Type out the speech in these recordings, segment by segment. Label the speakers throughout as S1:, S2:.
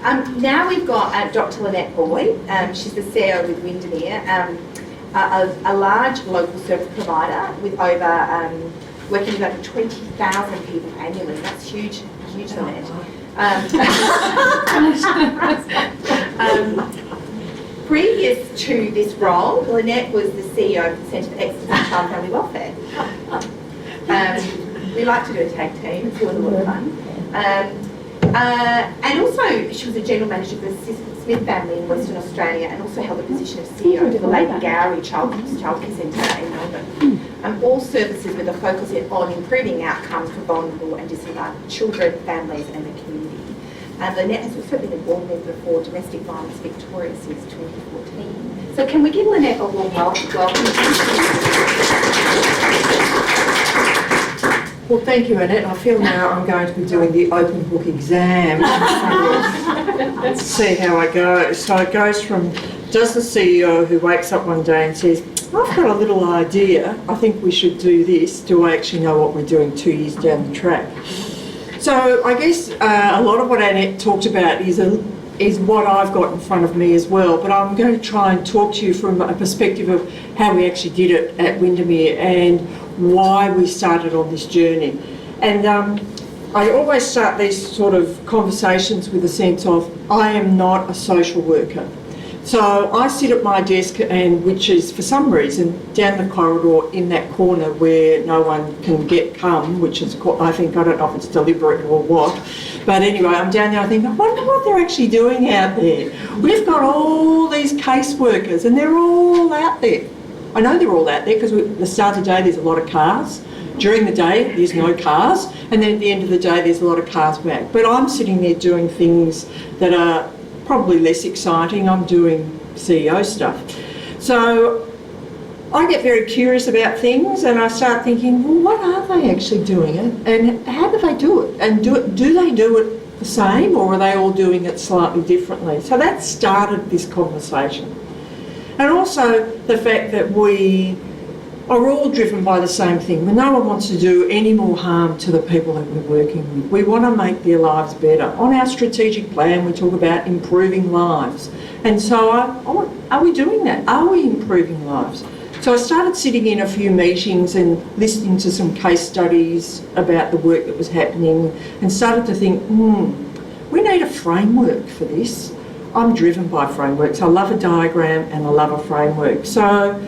S1: Now we've got Dr. Lynette Buoy. She's the CEO with Windermere, a large local service provider with working with over 20,000 people annually. That's huge, Lynette. Previous to this role, Lynette was the CEO of the Centre for Excellence in Child and Family Welfare. We like to do a tag team, it's always a lot of fun. And also, she was a general manager for the Smith family in Western Australia, and also held the position of CEO for the Lady Gowrie Childcare Centre in Melbourne. All services with a focus on improving outcomes for vulnerable and disadvantaged children, families, and the community. Lynette has also been a board member for Domestic Violence Victoria since 2014. So can we give Lynette a warm welcome?
S2: Well, thank you, Annette. I feel now I'm going to be doing the open book exam. Let's see how I go. So it goes from, does the CEO who wakes up one day and says, I've got a little idea, I think we should do this, do I actually know what we're doing 2 years down the track? So I guess a lot of what Annette talked about is what I've got in front of me as well, but I'm going to try and talk to you from a perspective of how we actually did it at Windermere and why we started on this journey. And I always start these sort of conversations with a sense of, I am not a social worker. So I sit at my desk, and which is for some reason down the corridor in that corner where no one can come, which is, I think, I don't know if it's deliberate or what, but anyway, I'm down there, I think, I wonder what they're actually doing out there. We've got all these caseworkers and they're all out there. I know they're all out there because at the start of the day there's a lot of cars. During the day there's no cars, and then at the end of the day there's a lot of cars back. But I'm sitting there doing things that are probably less exciting. I'm doing CEO stuff. So I get very curious about things, and I start thinking, well, what are they actually doing, and how do they do it? And do they do it the same, or are they all doing it slightly differently? So that started this conversation. And also the fact that we are all driven by the same thing. No one wants to do any more harm to the people that we're working with. We want to make their lives better. On our strategic plan, we talk about improving lives. And so are we doing that? Are we improving lives? So I started sitting in a few meetings and listening to some case studies about the work that was happening, and started to think, we need a framework for this. I'm driven by frameworks. I love a diagram and I love a framework. So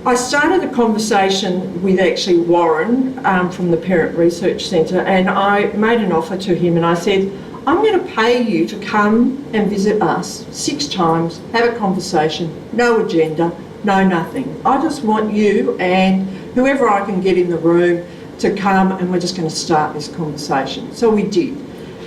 S2: I started a conversation with actually Warren from the Parent Research Centre, and I made an offer to him, and I said, I'm going to pay you to come and visit us 6 times, have a conversation, no agenda, no nothing. I just want you and whoever I can get in the room to come, and we're just going to start this conversation. So we did.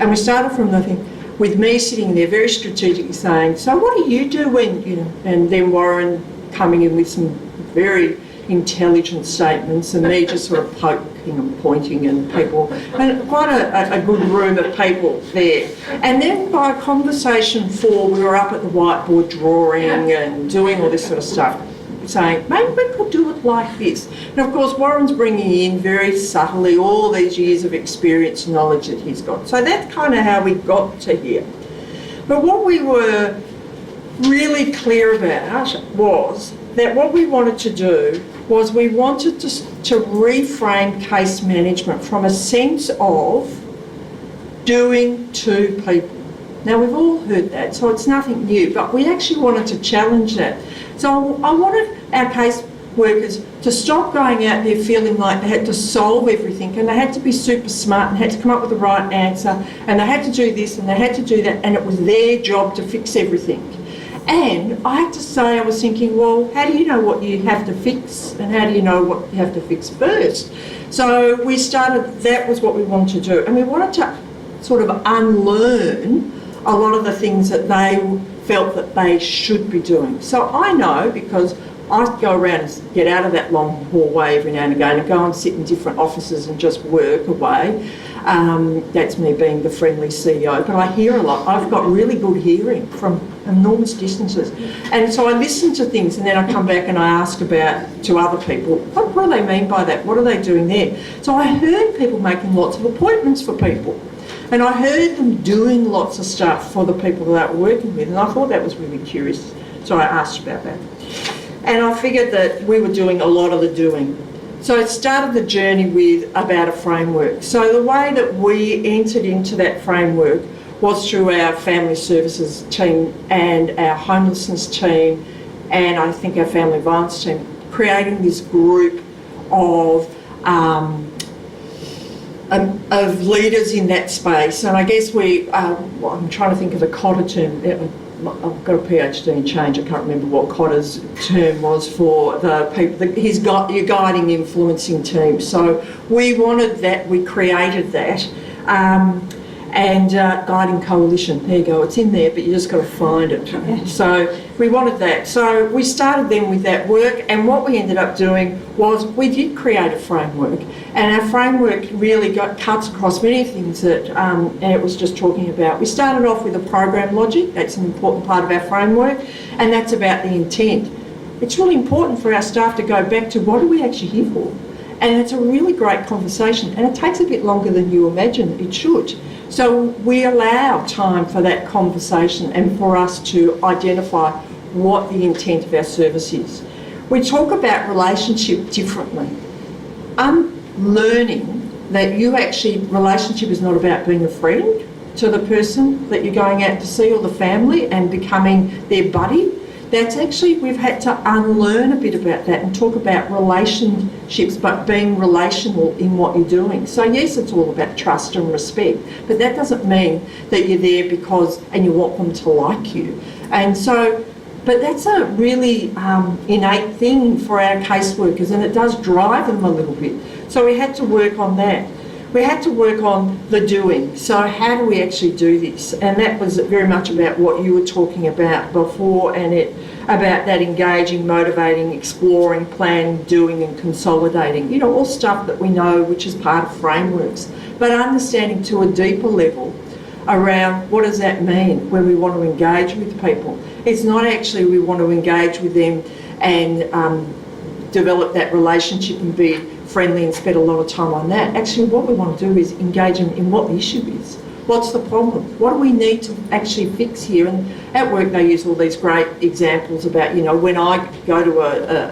S2: And we started from the thing, with me sitting there very strategically saying, so what do you do when, and then Warren coming in with some very intelligent statements, and me just sort of poking and pointing, and people, and quite a good room of people there. And then by conversation 4, we were up at the whiteboard drawing and doing all this sort of stuff, saying, maybe we could do it like this. And of course, Warren's bringing in very subtly all these years of experience and knowledge that he's got. So that's kind of how we got to here. But what we were really clear about was that what we wanted to do was we wanted to reframe case management from a sense of doing to people. Now, we've all heard that, so it's nothing new, but we actually wanted to challenge that. So I wanted our case workers to stop going out there feeling like they had to solve everything, and they had to be super smart and had to come up with the right answer, and they had to do this and they had to do that, and it was their job to fix everything. And I have to say, I was thinking, well, how do you know what you have to fix, and how do you know what you have to fix first? So we started, that was what we wanted to do, and we wanted to sort of unlearn a lot of the things that they felt that they should be doing. So I know, because I go around and get out of that long hallway every now and again and go and sit in different offices and just work away. That's me being the friendly CEO, but I hear a lot. I've got really good hearing from enormous distances. And so I listen to things, and then I come back and I ask to other people, what do they mean by that? What are they doing there? So I heard people making lots of appointments for people. And I heard them doing lots of stuff for the people that they were working with, and I thought that was really curious. So I asked about that. And I figured that we were doing a lot of the doing. So it started the journey with about a framework. So the way that we entered into that framework was through our family services team and our homelessness team and I think our family violence team, creating this group of leaders in that space. And I guess I'm trying to think of the Cotter term. I've got a PhD in change. I can't remember what Cotter's term was for the people. Your guiding, influencing team. So we wanted that. We created that. And guiding coalition, there you go, it's in there, but you just got to find it. So we wanted that. So we started then with that work, and what we ended up doing was we did create a framework, and our framework really cuts across many things that Annette was just talking about. We started off with a program logic, that's an important part of our framework, and that's about the intent. It's really important for our staff to go back to what are we actually here for? And it's a really great conversation, and it takes a bit longer than you imagine it should. So we allow time for that conversation and for us to identify what the intent of our service is. We talk about relationship differently. I'm learning that relationship is not about being a friend to the person that you're going out to see or the family and becoming their buddy. That's actually, we've had to unlearn a bit about that and talk about relationships, but being relational in what you're doing. So yes, it's all about trust and respect, but that doesn't mean that you're there and you want them to like you. And so, but that's a really innate thing for our caseworkers, and it does drive them a little bit. So we had to work on that. We had to work on the doing. So how do we actually do this? And that was very much about what you were talking about before, and about that engaging, motivating, exploring, planning, doing and consolidating. You know, all stuff that we know which is part of frameworks, but understanding to a deeper level around what does that mean when we want to engage with people. It's not actually we want to engage with them and develop that relationship and be friendly and spend a lot of time on that. Actually, what we want to do is engage them in what the issue is. What's the problem? What do we need to actually fix here? And at work they use all these great examples about, you know, when I go to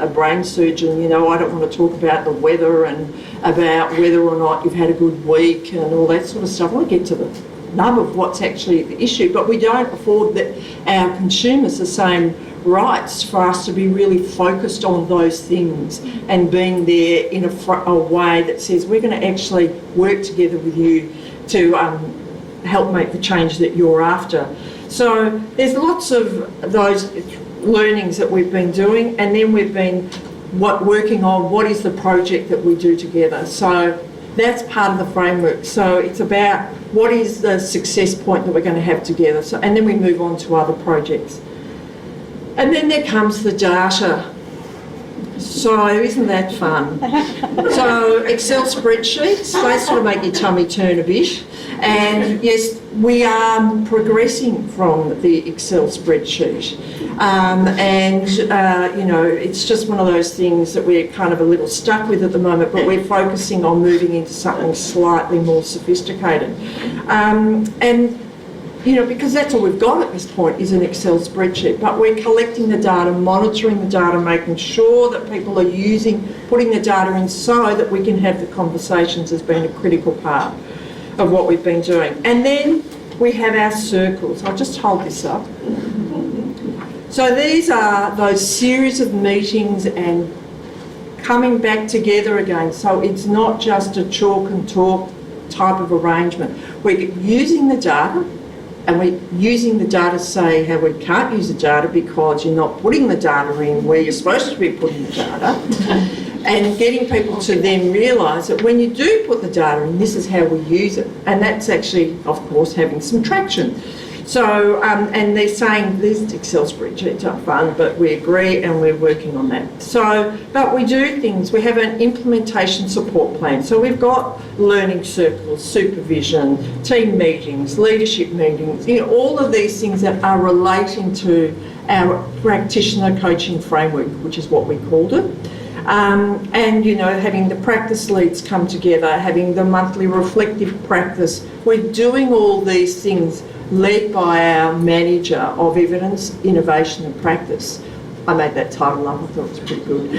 S2: a brain surgeon, you know, I don't want to talk about the weather and about whether or not you've had a good week and all that sort of stuff. I want to get to the nub of what's actually the issue, but we don't afford that our consumers the same rights for us to be really focused on those things and being there in a way that says we're going to actually work together with you to help make the change that you're after. So there's lots of those learnings that we've been doing, and then we've been working on what is the project that we do together. So that's part of the framework. So it's about what is the success point that we're going to have together. So, and then we move on to other projects. And then there comes the data. So isn't that fun? So Excel spreadsheets, they sort of make your tummy turn a bit. And yes, we are progressing from the Excel spreadsheet. You know, it's just one of those things that we're kind of a little stuck with at the moment, but we're focusing on moving into something slightly more sophisticated. You know, because that's all we've got at this point is an Excel spreadsheet, but we're collecting the data, monitoring the data, making sure that people are putting the data in so that we can have the conversations has been a critical part of what we've been doing. And then we have our circles. I'll just hold this up. So these are those series of meetings and coming back together again. So it's not just a chalk and talk type of arrangement. We're using the data, and we're using the data to say how we can't use the data because you're not putting the data in where you're supposed to be putting the data, and getting people to then realise that when you do put the data in, this is how we use it. And that's actually, of course, having some traction. So, and they're saying these Excel spreadsheets are fun, but we agree and we're working on that. So, but we do things. We have an implementation support plan. So we've got learning circles, supervision, team meetings, leadership meetings, you know, all of these things that are relating to our practitioner coaching framework, which is what we called it. And, you know, having the practice leads come together, having the monthly reflective practice. We're doing all these things led by our manager of evidence, innovation and practice. I made that title up, I thought it was pretty good.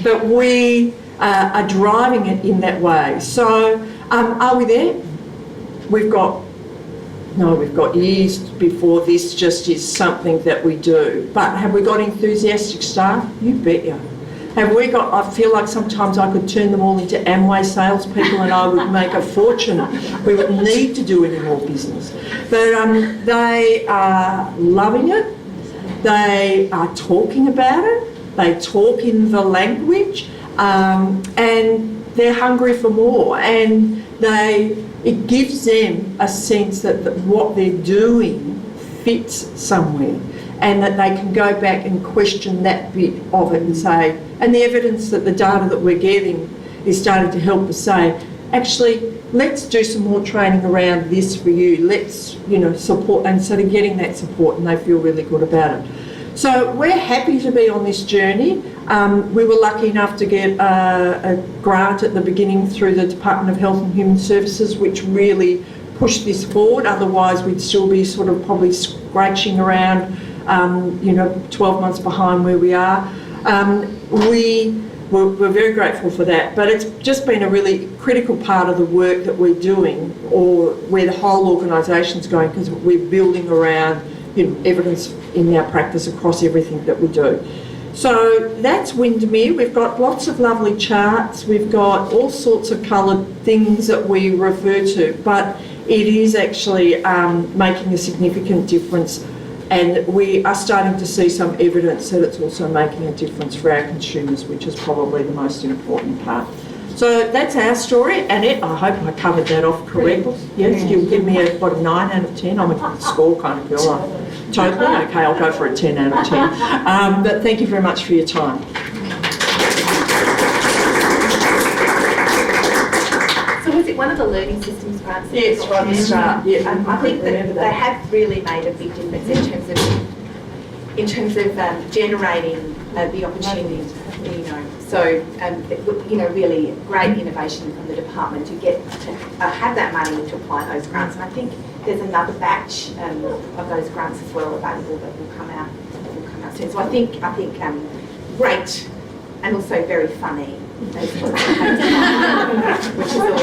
S2: But we are driving it in that way. So are we there? We've got years before this just is something that we do. But have we got enthusiastic staff? You bet you. Have we got, I feel like sometimes I could turn them all into Amway salespeople and I would make a fortune. We wouldn't need to do any more business. But they are loving it. They are talking about it. They talk in the language. And they're hungry for more. And it gives them a sense that what they're doing fits somewhere, and that they can go back and question that bit of it and say, and the evidence that the data that we're getting is starting to help us say, actually, let's do some more training around this for you. Let's, you know, support, and so they're getting that support and they feel really good about it. So we're happy to be on this journey. We were lucky enough to get a grant at the beginning through the Department of Health and Human Services, which really pushed this forward. Otherwise, we'd still be sort of probably scratching around, 12 months behind where we are. We're very grateful for that, but it's just been a really critical part of the work that we're doing, or where the whole organisation's going, because we're building around, you know, evidence in our practice across everything that we do. So that's Windermere. We've got lots of lovely charts. We've got all sorts of coloured things that we refer to, but it is actually making a significant difference, and we are starting to see some evidence that it's also making a difference for our consumers, which is probably the most important part. So that's our story, and I hope I covered that off correctly. Yes, you'll give me a 9 out of 10. I'm a score kind of girl. Totally, okay, I'll go for a 10 out of 10. But thank you very much for your time.
S1: So was it one of the learning systems grants?
S2: Yes, right at the start. Yeah.
S1: I think that they have really made a big difference in terms of generating the opportunities, you know. So, really great innovation from the department to get to have that money to apply those grants. And I think there's another batch of those grants as well available that will come out soon. So I think great, and also very funny. Which is always,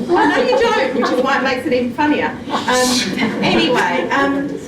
S1: I know you don't, which is why it makes it even funnier. Anyway,